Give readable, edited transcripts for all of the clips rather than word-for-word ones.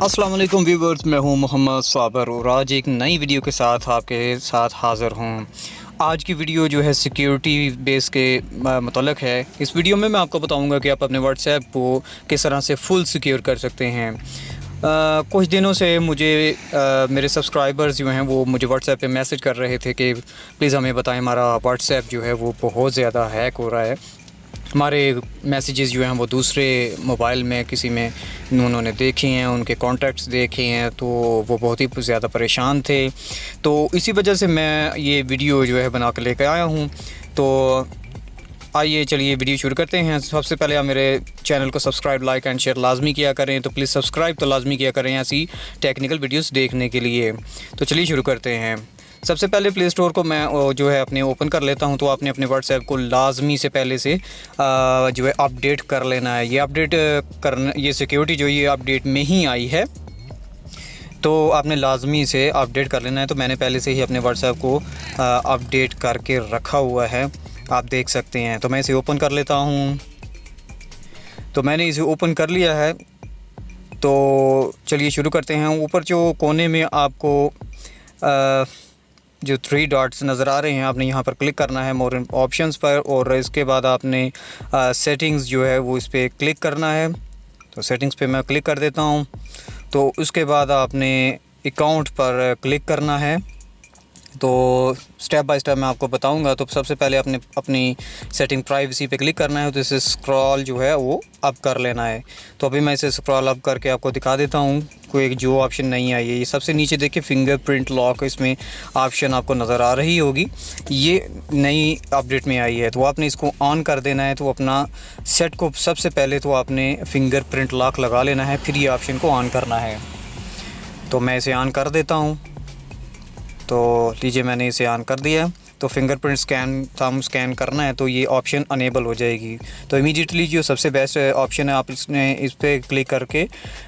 अस्सलाम वालेकुम व्यूवर्स, मैं हूं मोहम्मद साबर और आज एक नई वीडियो के साथ आपके साथ हाज़िर हूं। आज की वीडियो जो है सिक्योरिटी बेस के मतलब है। इस वीडियो में मैं आपको बताऊंगा कि आप अपने व्हाट्सएप को किस तरह से फुल सिक्योर कर सकते हैं। कुछ दिनों से मुझे मेरे सब्सक्राइबर्स जो हैं वो मुझे व्हाट्सएप पे मैसेज कर रहे थे कि प्लीज़ हमें बताएं, हमारा व्हाट्सएप जो है वो बहुत ज़्यादा हैक हो रहा है। हमारे मैसेजेस जो हैं वो दूसरे मोबाइल में किसी में उन्होंने देखे हैं, उनके कॉन्टैक्ट्स देखे हैं, तो वो बहुत ही ज़्यादा परेशान थे। तो इसी वजह से मैं ये वीडियो जो है बना कर लेकर आया हूँ। तो आइए चलिए वीडियो शुरू करते हैं। सबसे पहले आप मेरे चैनल को सब्सक्राइब, लाइक एंड शेयर लाजमी किया करें। तो प्लीज़ सब्सक्राइब तो लाजमी किया करें ऐसी टेक्निकल वीडियोस देखने के लिए। तो चलिए शुरू करते हैं। सबसे पहले प्ले स्टोर को मैं जो है अपने ओपन कर लेता हूं। तो आपने अपने व्हाट्सएप को लाजमी से पहले से जो है अपडेट कर लेना है। ये अपडेट करना, ये सिक्योरिटी जो ये अपडेट में ही आई है, तो आपने लाजमी से अपडेट कर लेना है। तो मैंने पहले से ही अपने व्हाट्सएप को अपडेट करके रखा हुआ है, आप देख सकते हैं। तो मैं इसे ओपन कर लेता हूँ। तो मैंने इसे ओपन कर लिया है। तो चलिए शुरू करते हैं। ऊपर जो कोने में आपको जो 3 डॉट्स नज़र आ रहे हैं, आपने यहाँ पर क्लिक करना है मोर ऑप्शंस पर, और इसके बाद आपने सेटिंग्स जो है वो इस पर क्लिक करना है। तो सेटिंग्स पे मैं क्लिक कर देता हूँ। तो उसके बाद आपने अकाउंट पर क्लिक करना है। तो स्टेप बाय स्टेप मैं आपको बताऊंगा। तो सबसे पहले आपने अपनी सेटिंग प्राइवेसी पे क्लिक करना है। तो इसे स्क्रॉल जो है वो अप कर लेना है। तो अभी मैं इसे स्क्रॉल अप करके आपको दिखा देता हूँ। कोई जो ऑप्शन नहीं आई है, ये सबसे नीचे देखिए फिंगरप्रिंट लॉक, इसमें ऑप्शन आपको नज़र आ रही होगी। ये नई अपडेट में आई है, तो आपने इसको ऑन कर देना है। तो अपना सेट को सबसे पहले तो आपने फिंगरप्रिंट लॉक लगा लेना है, फिर ये ऑप्शन को ऑन करना है। तो मैं इसे ऑन कर देता हूँ। तो लीजिए मैंने इसे ऑन कर दिया। तो फिंगरप्रिंट स्कैन थंब स्कैन करना है, तो ये ऑप्शन अनेबल हो जाएगी। तो इमीडिएटली जो सबसे बेस्ट ऑप्शन है, आप इस पर क्लिक करके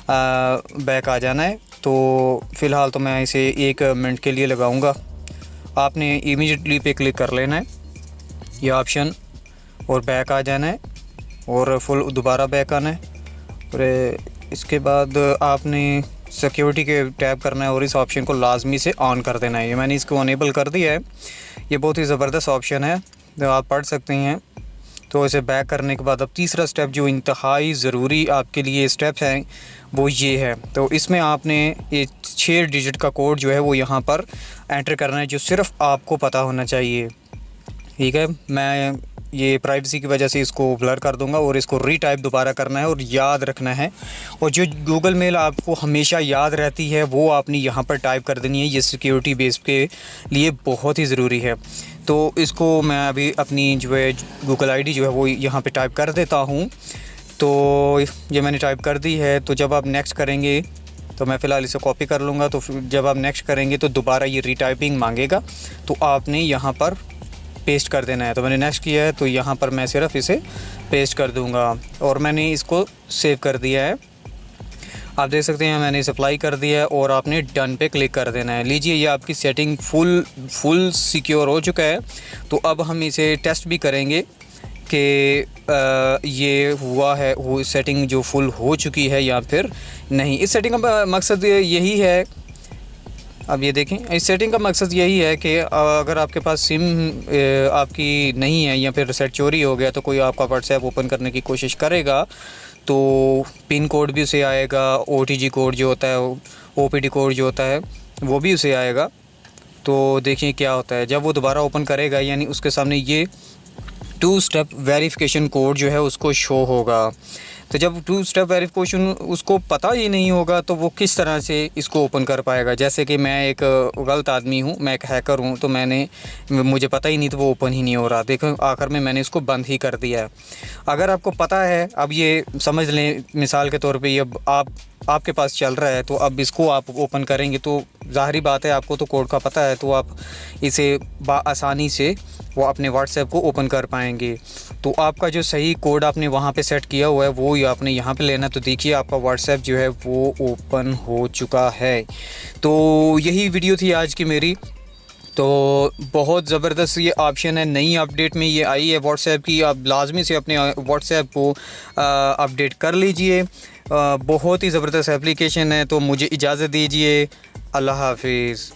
बैक आ जाना है। तो फ़िलहाल तो मैं इसे 1 मिनट के लिए लगाऊंगा। आपने इमीडिएटली पे क्लिक कर लेना है ये ऑप्शन, और बैक आ जाना है, और फुल दोबारा बैक आना है। और इसके बाद आपने सिक्योरिटी के टैब करना है और इस ऑप्शन को लाजमी से ऑन कर देना है। ये मैंने इसको अनेबल कर दिया है। ये बहुत ही ज़बरदस्त ऑप्शन है, जो आप पढ़ सकते हैं। तो इसे बैक करने के बाद अब तीसरा स्टेप जो इंतहाई ज़रूरी आपके लिए स्टेप है वो ये है। तो इसमें आपने ये 6 डिजिट का कोड जो है वो यहाँ पर एंटर करना है, जो सिर्फ़ आपको पता होना चाहिए। ठीक है, मैं ये प्राइवेसी की वजह से इसको ब्लर कर दूंगा, और इसको रीटाइप दोबारा करना है और याद रखना है। और जो गूगल मेल आपको हमेशा याद रहती है वो आपने यहाँ पर टाइप कर देनी है। ये सिक्योरिटी बेस के लिए बहुत ही ज़रूरी है। तो इसको मैं अभी अपनी जो है गूगल आईडी जो है वो यहाँ पे टाइप कर देता हूँ। तो ये मैंने टाइप कर दी है। तो जब आप नेक्स्ट करेंगे, तो मैं फ़िलहाल इसे कॉपी कर लूँगा। तो जब आप नेक्स्ट करेंगे तो दोबारा ये रीटाइपिंग मांगेगा, तो आपने यहाँ पर पेस्ट कर देना है। तो मैंने नेक्स्ट किया है, तो यहाँ पर मैं सिर्फ इसे पेस्ट कर दूँगा, और मैंने इसको सेव कर दिया है। आप देख सकते हैं मैंने इसे अप्लाई कर दिया है, और आपने डन पे क्लिक कर देना है। लीजिए ये आपकी सेटिंग फुल सिक्योर हो चुका है। तो अब हम इसे टेस्ट भी करेंगे कि ये हुआ है, वो सेटिंग जो फुल हो चुकी है या फिर नहीं। इस सेटिंग का मकसद यही है, अब ये देखें, इस सेटिंग का मकसद यही है कि अगर आपके पास सिम आपकी नहीं है या फिर सेट चोरी हो गया, तो कोई आपका व्हाट्सएप ओपन करने की कोशिश करेगा तो पिन कोड भी उसे आएगा, OTG कोड जो होता है, OPD कोड जो होता है वो भी उसे आएगा। तो देखिए क्या होता है, जब वो दोबारा ओपन करेगा, यानी उसके सामने ये 2 स्टेप वेरिफिकेशन कोड जो है उसको शो होगा। तो जब 2 स्टेप वेरिफिकेशन उसको पता ही नहीं होगा, तो वो किस तरह से इसको ओपन कर पाएगा। जैसे कि मैं एक गलत आदमी हूँ, मैं एक हैकर हूँ, तो मुझे पता ही नहीं, तो वो ओपन ही नहीं हो रहा। देखो आखिर में मैंने इसको बंद ही कर दिया है। अगर आपको पता है, अब ये समझ लें मिसाल के तौर पे, ये आपके पास चल रहा है, तो अब इसको आप ओपन करेंगे, तो ज़ाहिरी बात है आपको तो कोड का पता है, तो आप इसे आसानी से वो अपने व्हाट्सएप को ओपन कर पाएंगे। तो आपका जो सही कोड आपने वहाँ पे सेट किया हुआ है वो ही आपने यहाँ पे लेना। तो देखिए आपका व्हाट्सएप जो है वो ओपन हो चुका है। तो यही वीडियो थी आज की मेरी। तो बहुत ज़बरदस्त ये ऑप्शन है, नई अपडेट में ये आई है व्हाट्सएप की। आप लाजमी से अपने व्हाट्सएप को अपडेट कर लीजिए। बहुत ही ज़बरदस्त एप्लीकेशन है। तो मुझे इजाज़त दीजिए, अल्लाह हाफिज़।